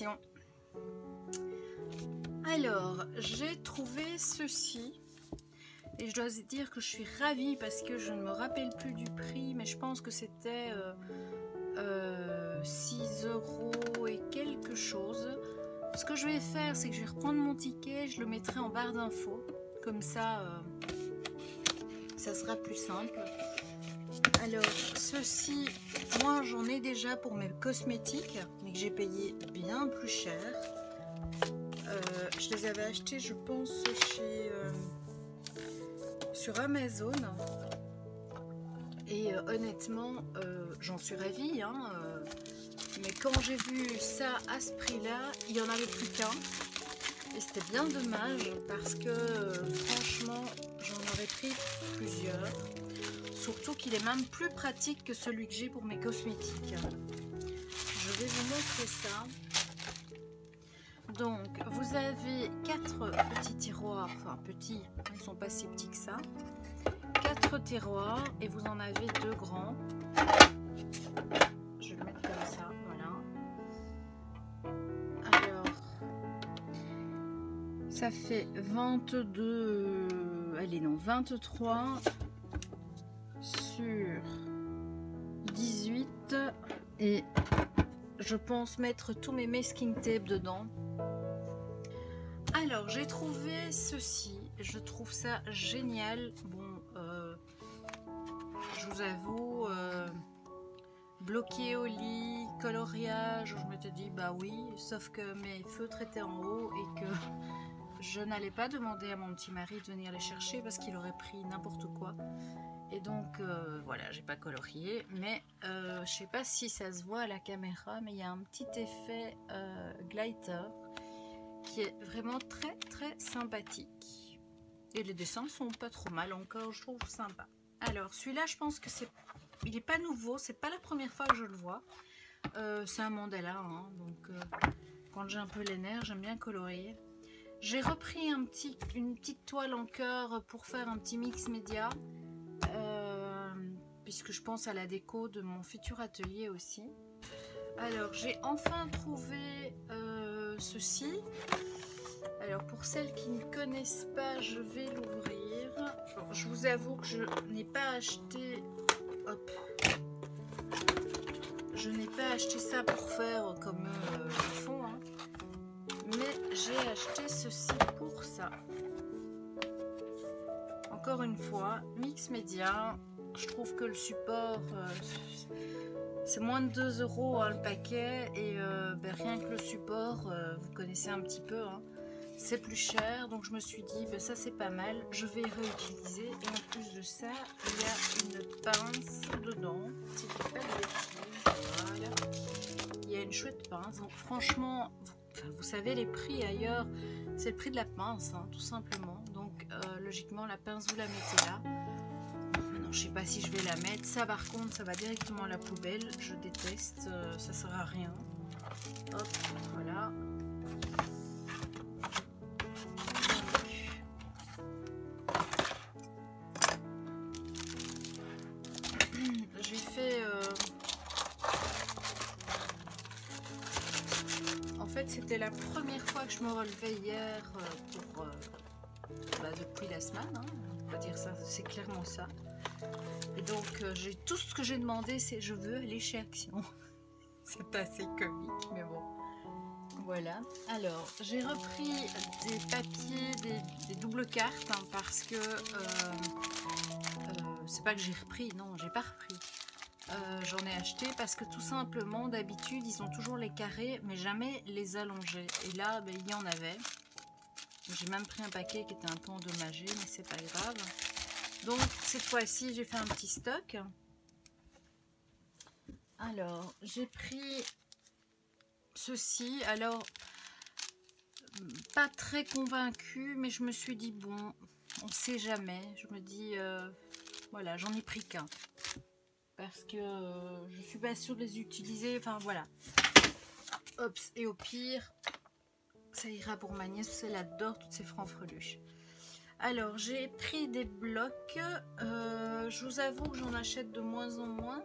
collection. Alors, j'ai trouvé ceci. Et je dois dire que je suis ravie parce que je ne me rappelle plus du prix. Mais je pense que c'était 6 € et quelque chose. Ce que je vais faire, c'est que je vais reprendre mon ticket. Je le mettrai en barre d'infos. Comme ça, ça sera plus simple. Alors, ceci, moi j'en ai déjà pour mes cosmétiques, mais que j'ai payé bien plus cher. Je les avais achetés, je pense, sur Amazon. Et honnêtement, j'en suis ravie. Hein, mais quand j'ai vu ça à ce prix-là, il n'y en avait plus qu'un. Et c'était bien dommage parce que franchement, j'en aurais pris plusieurs. Surtout qu'il est même plus pratique que celui que j'ai pour mes cosmétiques. Je vais vous montrer ça. Donc, vous avez 4 petits tiroirs. Enfin, petits, ils ne sont pas si petits que ça. 4 tiroirs et vous en avez 2 grands. Je vais le mettre comme ça, voilà. Alors, ça fait 22... Allez, non, 23... sur 18 et je pense mettre tous mes masking tape dedans. Alors j'ai trouvé ceci, je trouve ça génial. Bon, je vous avoue, bloqué au lit, coloriage, je m'étais dit bah oui, sauf que mes feutres étaient en haut et que je n'allais pas demander à mon petit mari de venir les chercher parce qu'il aurait pris n'importe quoi. Et donc voilà, j'ai pas colorié, mais je sais pas si ça se voit à la caméra, mais il y a un petit effet glitter qui est vraiment très très sympathique. Et les dessins sont pas trop mal encore, je trouve sympa. Alors celui-là, je pense que il est pas nouveau, c'est pas la première fois que je le vois. C'est un mandala, hein, donc quand j'ai un peu les nerfs, j'aime bien colorier. J'ai repris une petite toile en cœur pour faire un petit mix média. Puisque je pense à la déco de mon futur atelier aussi. Alors j'ai enfin trouvé ceci. Alors pour celles qui ne connaissent pas, je vais l'ouvrir. Je vous avoue que je n'ai pas acheté... Hop. Je n'ai pas acheté ça pour faire comme le fond. Hein. Mais j'ai acheté ceci pour ça. Encore une fois, mix média. Je trouve que le support, c'est moins de 2 € hein, le paquet. Et ben, rien que le support, vous connaissez un petit peu, hein, c'est plus cher. Donc je me suis dit, ben, ça c'est pas mal, je vais réutiliser. Et en plus de ça, il y a une pince dedans. Si je dis pas de bêtises, voilà. Il y a une chouette pince. Donc franchement, vous savez les prix ailleurs, c'est le prix de la pince, hein, tout simplement. Donc logiquement, la pince, vous la mettez là. Je sais pas si je vais la mettre. Ça par contre, ça va directement à la poubelle. Je déteste. Ça sert à rien. Hop, voilà. J'ai fait... En fait, c'était la première fois que je me relevais hier depuis la semaine. Hein. On va dire ça, c'est clairement ça. Et donc j'ai tout ce que j'ai demandé, c'est je veux aller chez Action. C'est assez comique, mais bon. Voilà. Alors j'ai repris des papiers, des doubles cartes, hein, parce que c'est pas que j'ai repris, non, j'ai pas repris. J'en ai acheté parce que tout simplement, d'habitude, ils ont toujours les carrés, mais jamais les allongés. Et là, ben, il y en avait. J'ai même pris un paquet qui était un peu endommagé, mais c'est pas grave. Donc cette fois-ci j'ai fait un petit stock. Alors j'ai pris ceci. Alors pas très convaincue, mais je me suis dit bon, on sait jamais. Je me dis voilà, j'en ai pris qu'un parce que je suis pas sûre de les utiliser. Enfin voilà. Hop, et au pire ça ira pour ma nièce, elle adore toutes ces francs-freluches. Alors, j'ai pris des blocs. Je vous avoue que j'en achète de moins en moins.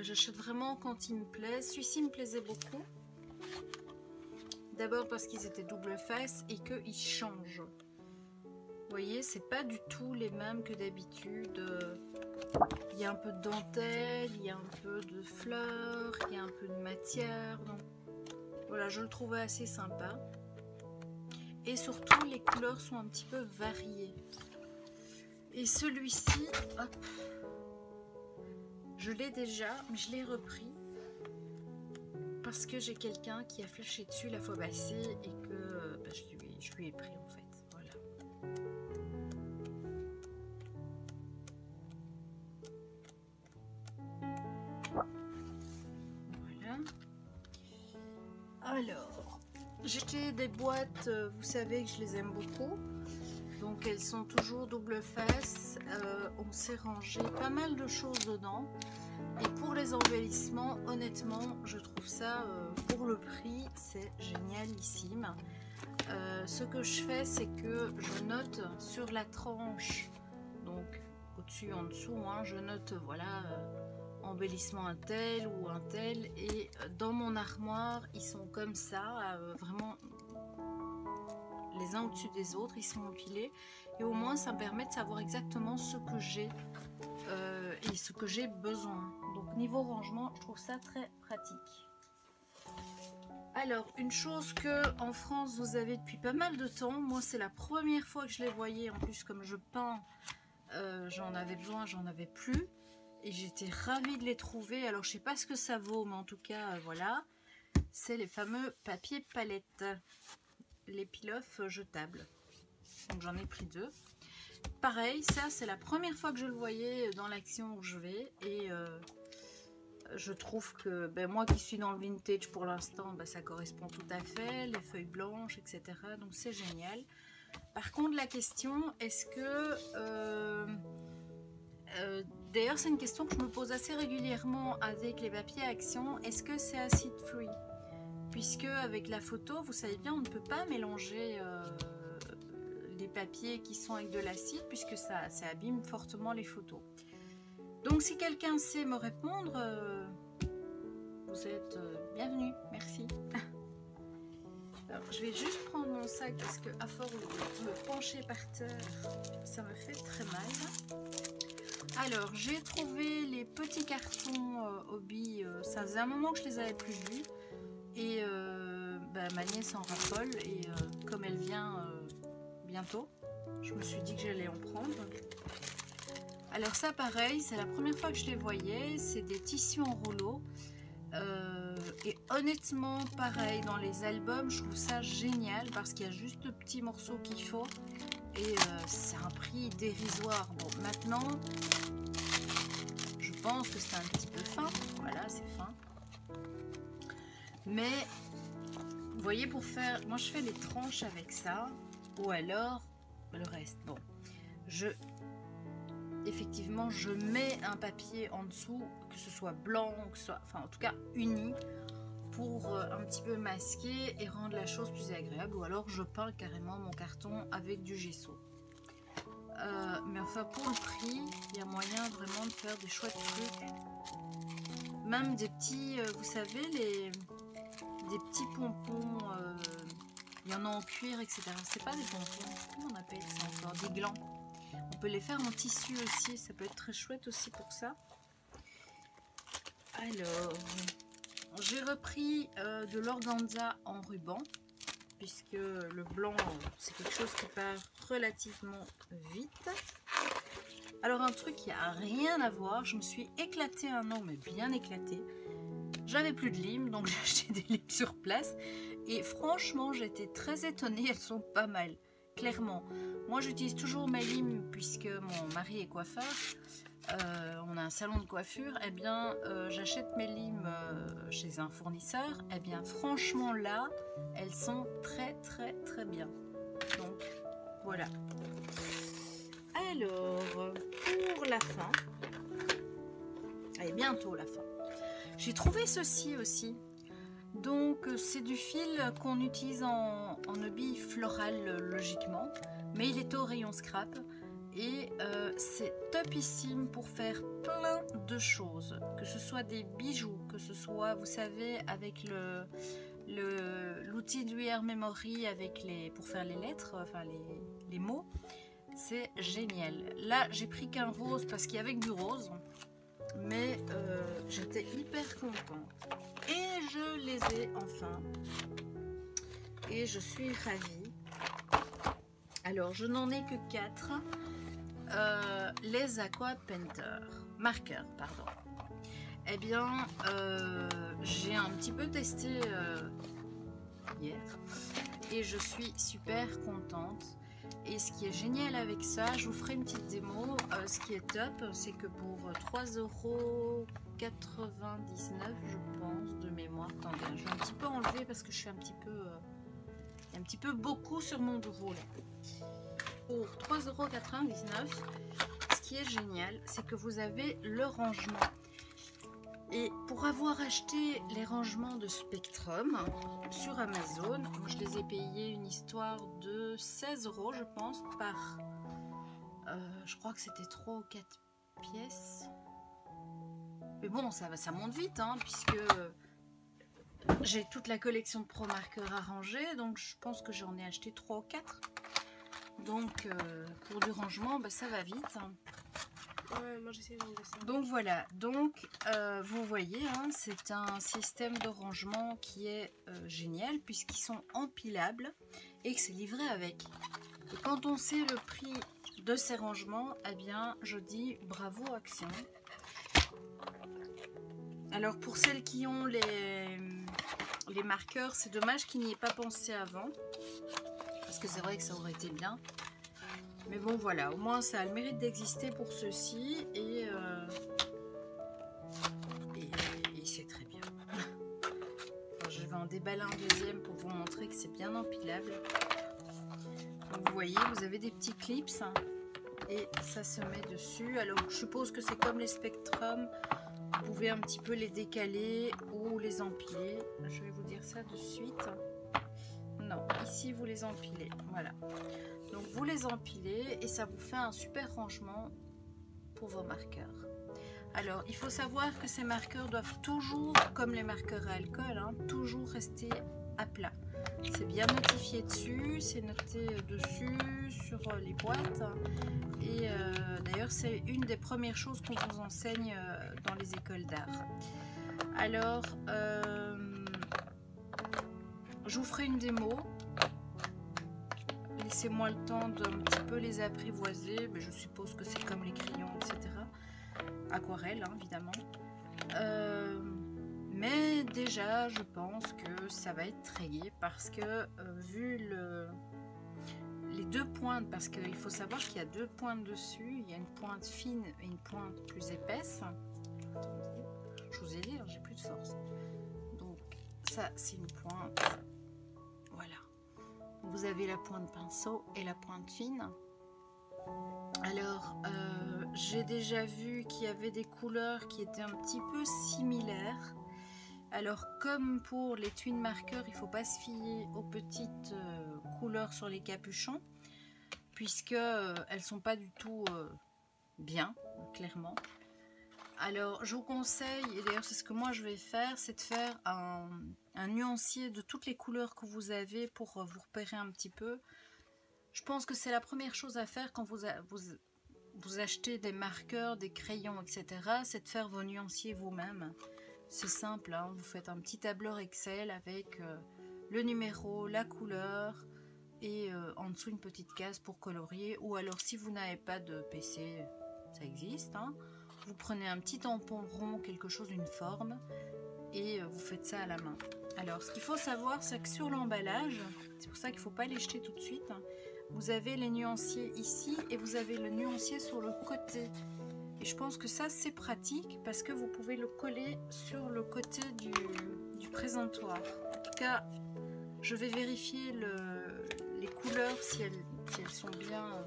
J'achète vraiment quand il me plaît. Celui-ci me plaisait beaucoup. D'abord parce qu'ils étaient double face et qu'ils changent. Vous voyez, c'est pas du tout les mêmes que d'habitude. Il y a un peu de dentelle, il y a un peu de fleurs, il y a un peu de matière. Donc voilà, je le trouvais assez sympa. Et surtout, les couleurs sont un petit peu variées. Et celui-ci, hop, je l'ai déjà, mais je l'ai repris. Parce que j'ai quelqu'un qui a flashé dessus la fois passée et que bah, je lui ai pris en fait. Voilà. Voilà. Alors, j'ai acheté des boîtes, vous savez que je les aime beaucoup. Donc elles sont toujours double face. On s'est rangé pas mal de choses dedans. Et pour les embellissements, honnêtement, je trouve ça, pour le prix, c'est génialissime. Ce que je fais, c'est que je note sur la tranche, donc au-dessus, en dessous, hein, je note, voilà, embellissement un tel ou un tel. Et dans mon armoire, ils sont comme ça, vraiment les uns au-dessus des autres, ils sont empilés. Et au moins, ça me permet de savoir exactement ce que j'ai. Et ce que j'ai besoin. Donc niveau rangement, je trouve ça très pratique. Alors, une chose que en France vous avez depuis pas mal de temps, moi c'est la première fois que je les voyais. En plus, comme je peins, j'en avais besoin, j'en avais plus, et j'étais ravie de les trouver. Alors je sais pas ce que ça vaut, mais en tout cas voilà, c'est les fameux papiers palettes, les peel-off jetables. Donc j'en ai pris 2. Pareil, ça c'est la première fois que je le voyais dans l'action où je vais, et je trouve que moi qui suis dans le vintage pour l'instant, ça correspond tout à fait, les feuilles blanches, etc. Donc c'est génial. Par contre, la question, est-ce que... d'ailleurs, c'est une question que je me pose assez régulièrement avec les papiers action, est-ce que c'est acid free? Puisque avec la photo, vous savez bien, on ne peut pas mélanger... les papiers qui sont avec de l'acide, puisque ça abîme fortement les photos. Donc si quelqu'un sait me répondre, vous êtes bienvenue, merci. Alors je vais juste prendre mon sac parce que à force de me pencher par terre, ça me fait très mal. Alors j'ai trouvé les petits cartons hobby, ça faisait un moment que je les avais plus vus, et ma nièce en raffole, et comme elle vient bientôt, je me suis dit que j'allais en prendre. Alors ça pareil, c'est la première fois que je les voyais, c'est des tissus en rouleau, et honnêtement pareil, dans les albums je trouve ça génial parce qu'il y a juste le petit morceau qu'il faut, et c'est un prix dérisoire. Bon, maintenant je pense que c'est un petit peu fin, voilà, c'est fin, mais vous voyez, pour faire, moi je fais les tranches avec ça, ou alors le reste. Bon, effectivement je mets un papier en dessous, que ce soit blanc, que ce soit, enfin en tout cas uni, pour un petit peu masquer et rendre la chose plus agréable, ou alors je peins carrément mon carton avec du gesso. Mais enfin, pour le prix, il y a moyen vraiment de faire des chouettes trucs, même des petits, vous savez, des petits pompons, il y en a en cuir, etc. C'est pas des pompons, comment on appelle ça encore, des glands. On peut les faire en tissu aussi, ça peut être très chouette aussi pour ça. Alors, j'ai repris de l'organza en ruban, puisque le blanc, c'est quelque chose qui part relativement vite. Alors un truc qui a rien à voir, je me suis éclatée un an, mais bien éclatée. J'avais plus de limes, donc j'ai acheté des limes sur place. Et franchement, j'étais très étonnée, elles sont pas mal, clairement. Moi, j'utilise toujours mes limes puisque mon mari est coiffeur. On a un salon de coiffure. Eh bien, j'achète mes limes chez un fournisseur. Eh bien, franchement, là, elles sont très, très, très bien. Donc, voilà. Alors, pour la fin, et bientôt la fin, j'ai trouvé ceci aussi. Donc c'est du fil qu'on utilise en hobby floral logiquement, mais il est au rayon scrap, et c'est topissime pour faire plein de choses, que ce soit des bijoux, que ce soit, vous savez, avec l'outil du Air Memory avec pour faire les lettres, enfin les mots. C'est génial. Là, j'ai pris qu'un rose parce qu'il y avait que du rose. Mais j'étais hyper contente. Et je les ai enfin. Et je suis ravie. Alors, je n'en ai que 4. Les Aqua Painter. Marqueurs, pardon. Eh bien, j'ai un petit peu testé hier. Et je suis super contente. Et ce qui est génial avec ça, je vous ferai une petite démo. Ce qui est top, c'est que pour 3,99 €, je pense, de mémoire. Attendez, je vais un petit peu enlever parce que je suis un petit peu... il y a un petit peu beaucoup sur mon bureau là. Pour 3,99 €, ce qui est génial, c'est que vous avez le rangement. Et pour avoir acheté les rangements de Spectrum sur Amazon, je les ai payés une histoire de 16 € je pense par... je crois que c'était 3 ou 4 pièces. Mais bon, ça monte vite, hein, puisque j'ai toute la collection de Pro Marqueurs à ranger, donc je pense que j'en ai acheté 3 ou 4. Donc pour du rangement, bah, ça va vite. Hein. Ouais, moi j'essaie d'enlever ça. Donc voilà, donc vous voyez, hein, c'est un système de rangement qui est génial puisqu'ils sont empilables et que c'est livré avec. Et quand on sait le prix de ces rangements, eh bien je dis bravo Action. Alors pour celles qui ont les marqueurs, c'est dommage qu'il n'y ait pas pensé avant. Parce que c'est vrai que ça aurait été bien. Mais bon voilà, au moins ça a le mérite d'exister pour ceux-ci et c'est très bien. Alors, je vais en déballer un deuxième pour vous montrer que c'est bien empilable. Donc, vous voyez, vous avez des petits clips hein, et ça se met dessus. Alors je suppose que c'est comme les Spectrum, vous pouvez un petit peu les décaler ou les empiler. Je vais vous dire ça de suite. Non, ici vous les empilez, voilà. Donc vous les empilez et ça vous fait un super rangement pour vos marqueurs. Alors il faut savoir que ces marqueurs doivent toujours, comme les marqueurs à alcool, hein, toujours rester à plat. C'est bien notifié dessus, c'est noté dessus sur les boîtes. Et d'ailleurs c'est une des premières choses qu'on vous enseigne dans les écoles d'art. Alors je vous ferai une démo. Laissez-moi le temps d'un petit peu les apprivoiser. Mais je suppose que c'est comme les crayons, etc. Aquarelle, hein, évidemment. Mais déjà, je pense que ça va être très gai parce que vu les deux pointes, parce qu'il faut savoir qu'il y a deux pointes dessus. Il y a une pointe fine et une pointe plus épaisse. Attendez, je vous ai dit, j'ai plus de force. Donc ça, c'est une pointe. Voilà. Vous avez la pointe pinceau et la pointe fine. Alors, j'ai déjà vu qu'il y avait des couleurs qui étaient un petit peu similaires. Alors, comme pour les twin marqueurs, il ne faut pas se fier aux petites couleurs sur les capuchons, puisque elles ne sont pas du tout bien, clairement. Alors, je vous conseille, et d'ailleurs c'est ce que moi je vais faire, c'est de faire un nuancier de toutes les couleurs que vous avez pour vous repérer un petit peu. Je pense que c'est la première chose à faire quand vous achetez des marqueurs, des crayons, etc. C'est de faire vos nuanciers vous-même. C'est simple, hein, vous faites un petit tableur Excel avec le numéro, la couleur et en dessous une petite case pour colorier. Ou alors si vous n'avez pas de PC, ça existe, hein. Vous prenez un petit tampon rond, quelque chose d'une forme, et vous faites ça à la main. Alors, ce qu'il faut savoir, c'est que sur l'emballage, c'est pour ça qu'il ne faut pas les jeter tout de suite, hein, vous avez les nuanciers ici et vous avez le nuancier sur le côté. Et je pense que ça, c'est pratique parce que vous pouvez le coller sur le côté du présentoir. En tout cas, je vais vérifier les couleurs si elles sont bien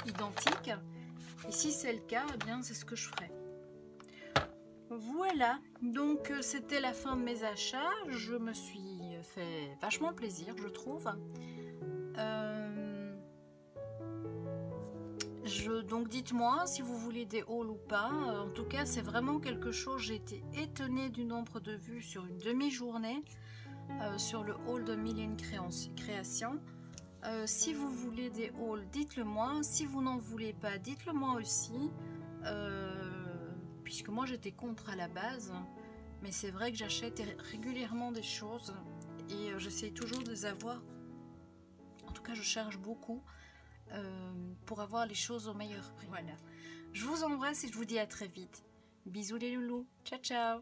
identiques. Et si c'est le cas, eh bien c'est ce que je ferai. Voilà, donc c'était la fin de mes achats. Je me suis fait vachement plaisir, je trouve. Donc dites-moi si vous voulez des hauls ou pas. En tout cas, c'est vraiment quelque chose. J'ai été étonnée du nombre de vues sur une demi-journée sur le haul de Mille et une créations. Si vous voulez des hauls, dites-le moi. Si vous n'en voulez pas, dites-le moi aussi. Puisque moi j'étais contre à la base. Mais c'est vrai que j'achète régulièrement des choses. Et j'essaye toujours de les avoir. En tout cas, je cherche beaucoup. Pour avoir les choses au meilleur prix. Voilà. Je vous embrasse et je vous dis à très vite. Bisous les loulous. Ciao ciao.